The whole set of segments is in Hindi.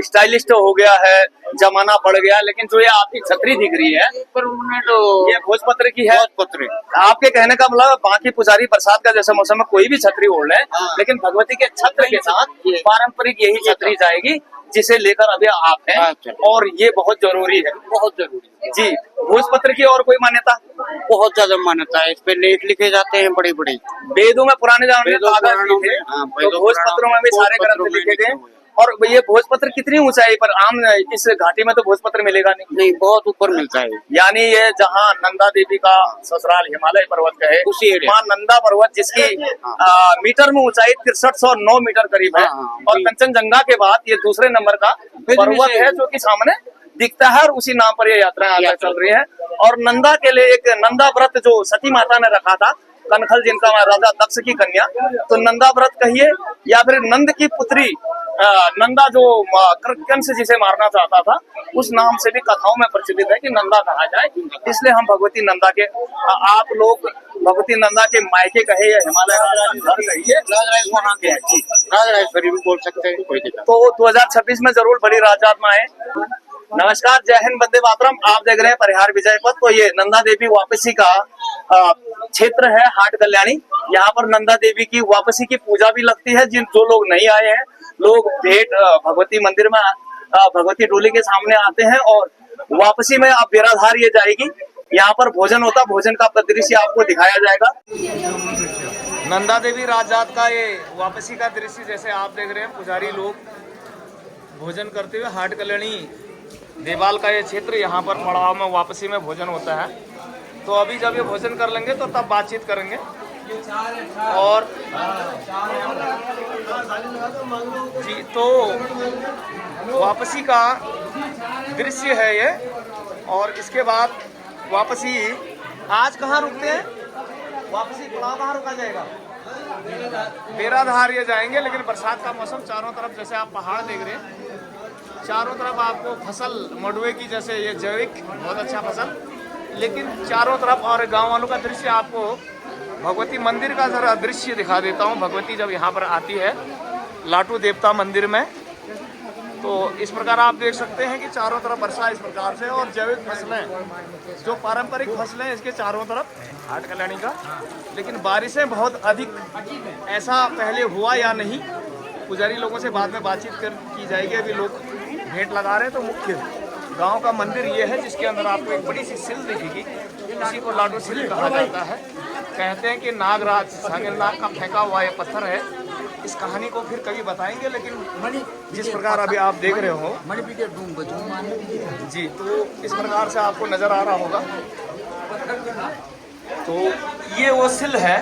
स्टाइलिस्ट हो गया है, जमाना बढ़ गया, लेकिन जो ये आपकी छतरी दिख रही है पर उन्होंने तो ये भोजपत्र की है। पत्र आपके कहने का मतलब बाकी पुजारी बरसात का जैसे मौसम में कोई भी छतरी ओढ़ ले, लेकिन भगवती के छत्र के साथ पारंपरिक यही छतरी जाएगी, जिसे लेकर अभी आप हैं, और ये बहुत जरूरी है, बहुत जरूरी जी। भोजपत्र की और कोई मान्यता? बहुत ज्यादा मान्यता है। इस पे लेख लिखे जाते हैं बड़े बड़े, वेदों में पुराने जमाने में कागज पुराणों थे, हाँ, तो भोजपत्रों में भी सारे ग्रंथ लिखे गए। और ये भोजपत्र कितनी ऊंचाई पर? आम इस घाटी में तो भोजपत्र मिलेगा नहीं, बहुत ऊपर मिलता है। यानी ये जहाँ नंदा देवी का ससुराल हिमालय पर्वत का है, उसी एरिया मां नंदा पर्वत, जिसकी मीटर में ऊंचाई 6309 मीटर करीब है, और कंचनजंगा के बाद ये दूसरे नंबर का पर्वत है जो कि सामने दिखता है, और उसी नाम पर ये यात्राएं आगे चल रही है। और नंदा के लिए एक नंदा व्रत जो सती माता ने रखा था, कनखल जिनका राजा दक्ष की कन्या, तो नंदा व्रत कहिए या फिर नंद की पुत्री नंदा जो कंस जिसे मारना चाहता था, उस नाम से भी कथाओं में प्रचलित है कि नंदा कहा जाए, इसलिए हम भगवती नंदा के आप लोग भगवती नंदा के मायके कहे या हिमालय घर कहिए, वहाँ के हैं, राजराजेश्वरी भी बोल सकते हैं, कोई दिक्कत। तो 2026 में जरूर बड़ी राजयात्रा है। नमस्कार, जय हिंद, वंदे मातरम। आप देख रहे हैं परिहार विजय पथ। तो ये नंदा देवी वापसी का क्षेत्र है, हाट कल्याणी। यहाँ पर नंदा देवी की वापसी की पूजा भी लगती है। जो लोग नहीं आए हैं, लोग भेंट भगवती मंदिर में भगवती डोली के सामने आते हैं, और वापसी में आप बेराधार ये जाएगी, यहाँ पर भोजन होता, भोजन का दृश्य आपको दिखाया जाएगा। नंदा देवी राजजात का ये वापसी का दृश्य जैसे आप देख रहे हैं, पुजारी लोग भोजन करते हुए, हाट कल्याणी देवाल का ये क्षेत्र, यहाँ पर पड़ाव में वापसी में भोजन होता है। तो अभी जब ये भोजन कर लेंगे तो तब बातचीत करेंगे। और जी, तो वापसी का दृश्य है ये, और इसके बाद वापसी आज कहाँ रुकते हैं, वापसी पड़ाव कहाँ रुका जाएगा? बेराधार ये जाएंगे। लेकिन बरसात का मौसम, चारों तरफ जैसे आप पहाड़ देख रहे हैं, चारों तरफ आपको फसल मडुए की जैसे ये जैविक बहुत अच्छा फसल, लेकिन चारों तरफ, और गांव वालों का दृश्य आपको भगवती मंदिर का जरा दृश्य दिखा देता हूं। भगवती जब यहाँ पर आती है लाटू देवता मंदिर में, तो इस प्रकार आप देख सकते हैं कि चारों तरफ वर्षा इस प्रकार से, और जैविक फसलें जो पारंपरिक फसलें इसके चारों तरफ हाट कल्याणी का। लेकिन बारिशें बहुत अधिक, ऐसा पहले हुआ या नहीं, पुजारी लोगों से बाद में बातचीत की जाएगी। अभी लोग भेंट लगा रहे हैं। तो मुख्य गांव का मंदिर ये है, जिसके अंदर आपको एक बड़ी सी सिल दिखेगी, इसी को लाडू सिल कहा जाता है। कहते हैं कि नागराज सांगरनाग का फेंका हुआ ये पत्थर है। इस कहानी को फिर कभी बताएंगे, लेकिन जिस प्रकार अभी आप देख रहे हो जी, तो इस प्रकार से आपको नजर आ रहा होगा। तो ये वो सिल है,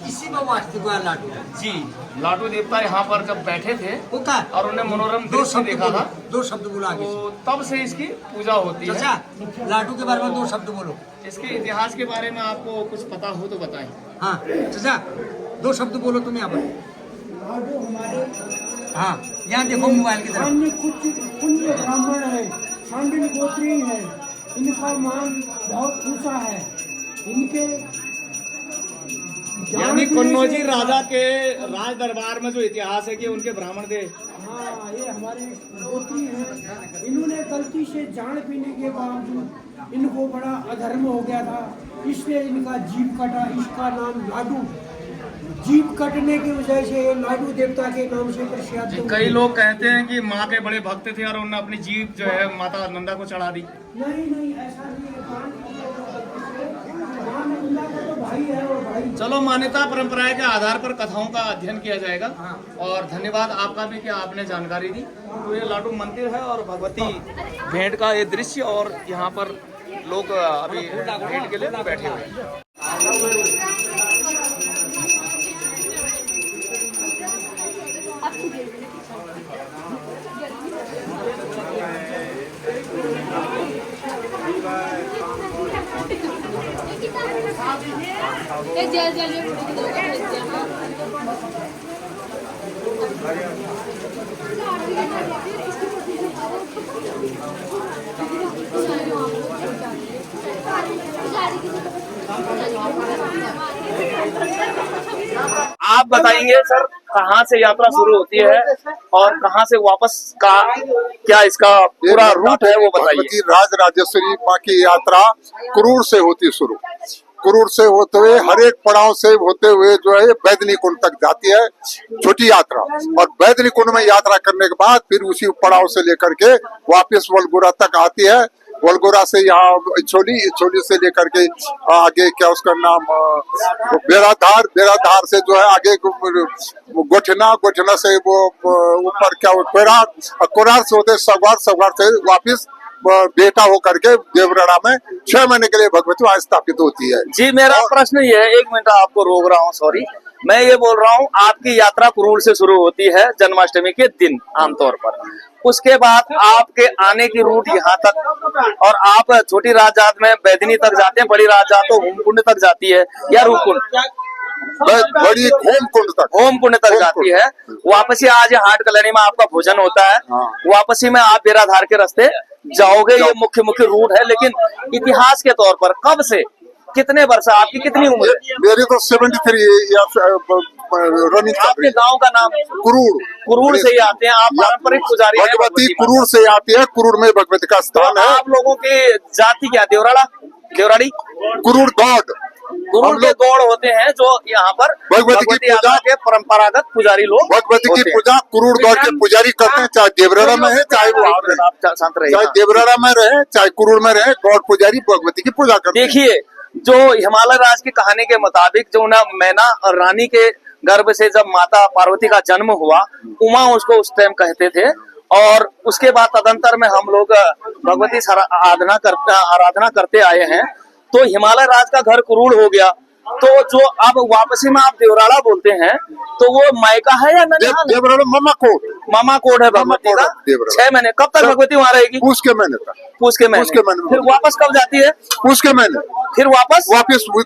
इसी में वास्तु का लाडू जी। लाडू देवता यहाँ पर जब बैठे थे और उन्हें मनोरम दृश्य देखा था, दो शब्द बोला, तो तब से इसकी पूजा होती है। लाडू के बारे में दो शब्द बोलो। इसके इतिहास के बारे में आपको कुछ पता हो तो बताएं। हाँ चाचा, दो शब्द बोलो तुम यहाँ पर। हाँ, यहाँ देखो मोबाइल की तरफ। कुछ पुण्य ब्राह्मण है, सांडिल गोत्री है, इनका मान बहुत ऊंचा है। इनके यानी कन्नौजी राजा के राज दरबार में जो इतिहास है कि उनके ब्राह्मण थे। हाँ, ये हमारे गोत्री हैं। इन्होंने गलती से जान पीने के बावजूद इनको बड़ा अधर्म हो गया था, इसलिए इनका जीभ कटा। इसका नाम लाडू, जीभ कटने की वजह से लाडू देवता के नाम से प्रसिद्ध। कई लोग कहते हैं कि माँ के बड़े भक्त थे और उन्होंने अपनी जीभ जो है माता नंदा को चढ़ा दी। नहीं, ऐसा नहीं है। तो भाई है, और भाई। चलो, मान्यता परंपराएं के आधार पर कथाओं का अध्ययन किया जाएगा। और धन्यवाद आपका भी कि आपने जानकारी दी। तो ये लाडू मंदिर है और भगवती भेंट का ये दृश्य, और यहाँ पर लोग अभी भेंट के लिए बैठे हुए हैं। आप बताएंगे सर, कहाँ से यात्रा शुरू होती है और कहाँ से वापस का क्या इसका पूरा रूट है वो बताइए। भगवती राज राजेश्वरी माँ की यात्रा कुरूर से होती शुरू। कुरूर से होते हुए हर एक पड़ाव से होते हुए जो है बैदनी कुंड तक जाती है, छोटी यात्रा। और बैदनी कुंड में यात्रा करने के बाद फिर उसी पड़ाव से लेकर के वापस वलगुरा तक आती है। वलगोरा से यहाँ इछोली से लेकर के आगे क्या उसका नाम बेराधार से जो है आगे गोठना से वो ऊपर क्या कोरार से होते सगवार से वापिस बेटा होकर के देवराड़ा में 6 महीने के लिए भगवती वहाँ स्थापित होती है। जी मेरा प्रश्न ये है, 1 मिनट आपको रोक रहा हूँ, सॉरी, मैं ये बोल रहा हूँ आपकी यात्रा कुरूर से शुरू होती है जन्माष्टमी के दिन आमतौर पर, उसके बाद आपके आने की रूट यहाँ तक और आप छोटी राजजात में बैदनी तक जाते हैं, बड़ी राजजात तो होमकुंड तक जाती है या रूपकुंड, बड़ी होमकुंड तक जाती है। वापसी आज हाट कलनी में आपका भोजन होता है, वापसी में आप बेराधार के रास्ते जाओगे, ये मुख्य रूट है। लेकिन इतिहास के तौर पर कब से कितने वर्ष, आपकी कितनी उम्र है? मेरी तो 73 या रनिंग। आपके गांव का नाम? कुरूर से ही आते हैं आप, पारंपरिक पुजारी हैं भगवती कुरूर से आती है। कुरूर में भगवती का स्थान है। आप लोगों की जाति क्या? देवराड़ी कुरूर गौड़ के गौड़ होते हैं जो यहाँ पर भगवती की पूजा के परंपरागत पुजारी लोग भगवती की पूजा कुरूर गौड़ के पुजारी करते हैं, चाहे देवराड़ा में है चाहे वो चाहे देवराड़ा में रहे चाहे कुरूर में रहे, गौड़ पुजारी भगवती की पूजा करते हैं। देखिए, जो हिमालय राज की कहानी के मुताबिक जो ना मैना और रानी के गर्भ से जब माता पार्वती का जन्म हुआ, उमा उसको उस टाइम कहते थे, और उसके बाद तदंतर में हम लोग भगवती आराधना करते आए हैं। तो हिमालय राज का घर कुरूड़ हो गया, तो जो अब वापसी में आप देवराड़ा बोलते हैं तो वो मायका है या ननिहाल? देवराड़ा मामा कोड है भगवती का। 6 महीने कब तक भगवती वहाँ रहेगी? पूछ के महीने तक। पूछ के महीने फिर वापस कब जाती है? पूछ के महीने फिर वापस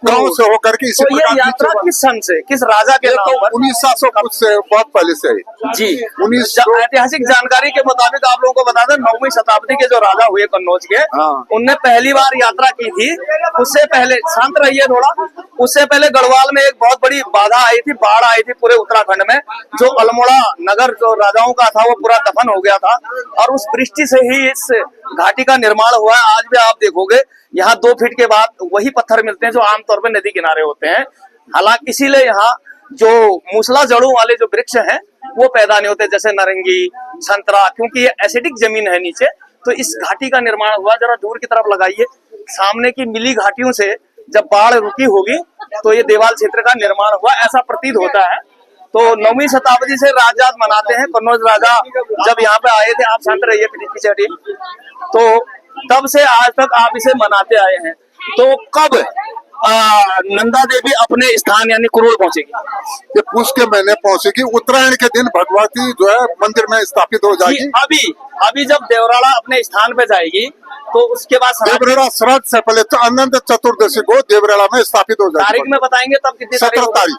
गाँव से होकर के इसी तो ये यात्रा किस सन से, किस राजा के नाम पर? 1900 कुछ से बहुत पहले से है जी। 1900 ऐतिहासिक जानकारी के मुताबिक आप लोगों को बता दें, 9वीं शताब्दी के जो राजा हुए कन्नौज के, उनने पहली बार यात्रा की थी। उससे पहले, शांत रहिए थोड़ा, उससे पहले गढ़वाल में एक बहुत बड़ी बाधा आई थी, बाढ़ आई थी पूरे उत्तराखंड में, जो अल्मोड़ा नगर जो राजाओं का था वो पूरा दफन हो गया था, और उस वृष्टि से ही इस घाटी का निर्माण हुआ है। आज भी आप देखोगे यहाँ 2 फीट के बाद वही पत्थर मिलते हैं जो आमतौर पर नदी किनारे होते हैं। हालांकि इसीलिए यहाँ जो मूसला जड़ों वाले जो वृक्ष हैं वो पैदा नहीं होते, जैसे नारंगी, संतरा, क्योंकि ये एसिडिक जमीन है नीचे। तो इस घाटी का निर्माण हुआ। जरा दूर की तरफ लगाइए, सामने की मिली घाटियों से जब बाढ़ रुकी होगी तो ये देवाल क्षेत्र का निर्माण हुआ, ऐसा प्रतीत होता है। तो 9वीं शताब्दी से राजजात मनाते हैं। कन्नौज राजा जब यहाँ पे आए थे, आप शांत रहिए पीछे हटिए, तो तब से आज तक आप इसे मनाते आए हैं। तो कब नंदा देवी अपने स्थान यानी कुरूड़ पहुंचेगी? ये पूछ के महीने पहुंचेगी। उत्तरायण के दिन भगवती जो है मंदिर में स्थापित हो जाएगी। अभी जब देवराड़ा अपने स्थान पे जाएगी तो उसके बाद देवराड़ा श्राद्ध से पहले तो अनंत चतुर्दशी को देवराड़ा में स्थापित हो जाएगी। तारीख में बताएंगे तब कितनी? 17 तारीख।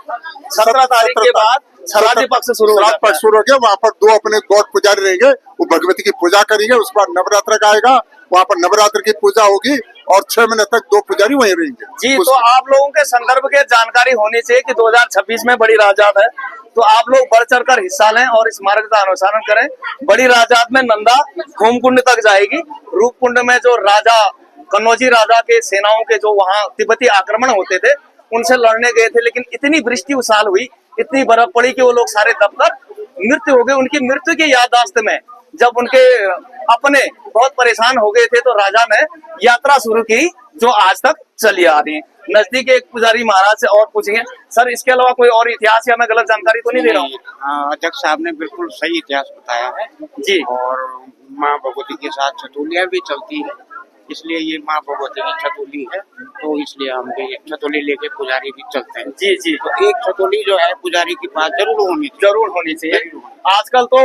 17 तारीख के बाद श्राद्ध पक्ष शुरू हो गया। वहाँ पर 2 अपने गौड़ पुजारी रहेंगे, वो भगवती की पूजा करेंगे। उसके बाद नवरात्र का आएगा, वहाँ पर नवरात्र की पूजा होगी और 6 महीने तक 2 पुजारी वहीं रहेंगे। जी, तो आप लोगों के संदर्भ के जानकारी होनी चाहिए कि 2026 में बड़ी राजजात है, तो आप लोग बढ़ चढ़ कर हिस्सा लें और इस मार्ग का अनुसरण करें। बड़ी राजजात में नंदा होमकुंड तक जाएगी। रूपकुंड में जो राजा कन्नौजी राजा के सेनाओं के जो वहाँ तिब्बती आक्रमण होते थे उनसे लड़ने गए थे, लेकिन इतनी वृष्टि उस साल हुई, इतनी बर्फ पड़ी कि वो लोग सारे दबकर मृत्यु हो गए। उनकी मृत्यु की याददाश्त में जब उनके अपने बहुत परेशान हो गए थे तो राजा ने यात्रा शुरू की जो आज तक चली आ रही है। नजदीक एक पुजारी महाराज से और पूछेंगे, सर इसके अलावा कोई और इतिहास या मैं गलत जानकारी तो नहीं दे रहा हूँ? अध्यक्ष साहब ने बिल्कुल सही इतिहास बताया है जी। और माँ भगवती के साथ छतुलियाँ भी चलती है, इसलिए ये माँ भगवती की छतोली है, तो इसलिए हम भी छतोली लेके पुजारी भी चलते हैं। जी जी। तो एक छतोली जो है पुजारी के पास जरूर होनी चाहिए। आजकल तो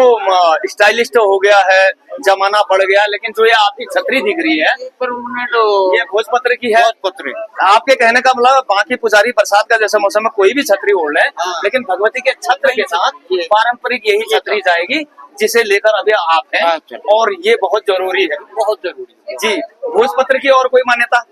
स्टाइलिस्ट हो गया है, जमाना बढ़ गया, लेकिन जो ये आपकी छतरी दिख रही है पर उन्होंने तो ये भोजपत्र की है। भोजपत्र आपके कहने का मतलब बाकी पुजारी बरसात का जैसे मौसम में कोई भी छतरी ओढ़ ले, लेकिन भगवती के छत्र के साथ पारंपरिक यही छतरी जाएगी जिसे लेकर अभी आप हैं, अच्छा। और ये बहुत जरूरी है। बहुत जरूरी है। जी, भोजपत्र की और कोई मान्यता?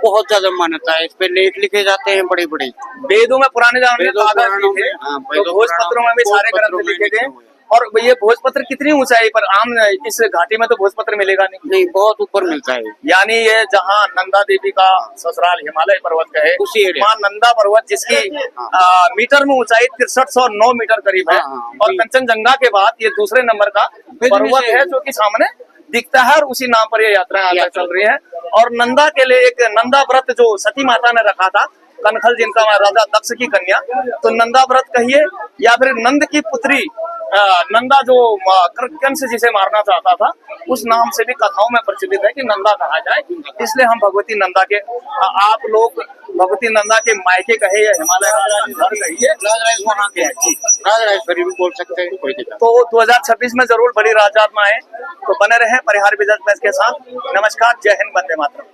बहुत ज्यादा मान्यता है, इस पे लेख लिखे जाते हैं बड़े बड़े। वेदों में पुराने जमाने में वेदों कागज पुराणों भी थे, में, हाँ, तो वेदों भोजपत्रों में भी सारे पुराणों ग्रंथ में लिखे लिखे गए। हुए हैं। और ये भोजपत्र कितनी ऊंचाई पर? आम इस घाटी में तो भोजपत्र मिलेगा नहीं। नहीं, बहुत ऊपर मिलता है। यानी ये जहाँ नंदा देवी का ससुराल हिमालय पर्वत का है, उसी एरिया। वहाँ नंदा पर्वत जिसकी मीटर में ऊंचाई 6309 मीटर करीब है, हाँ, और जी। कंचनजंगा के बाद ये दूसरे नंबर का पर्वत है जो कि सामने दिखता है, और उसी नाम पर ये यात्रा आगे चल रही है। और नंदा के लिए एक नंदा व्रत जो सती माता ने रखा था, कनखल जिनका राजा दक्ष की कन्या, तो नंदा व्रत कहिए या फिर नंद की पुत्री नंदा जो कंस जिसे मारना चाहता था, उस नाम से भी कथाओं में प्रचलित है कि नंदा कहा जाए। इसलिए हम भगवती नंदा के आप लोग भगवती नंदा के मायके कहे या हिमालय का घर कहिए, वहाँ के हैं जी। राजराजेश्वरी भी बोल सकते हैं, कोई दिक्कत तो 2026 में जरूर बड़ी राजयात्रा आए, तो बने रहे परिहार बिजनेस के साथ। नमस्कार, जय हिंद, वंदे मातरम।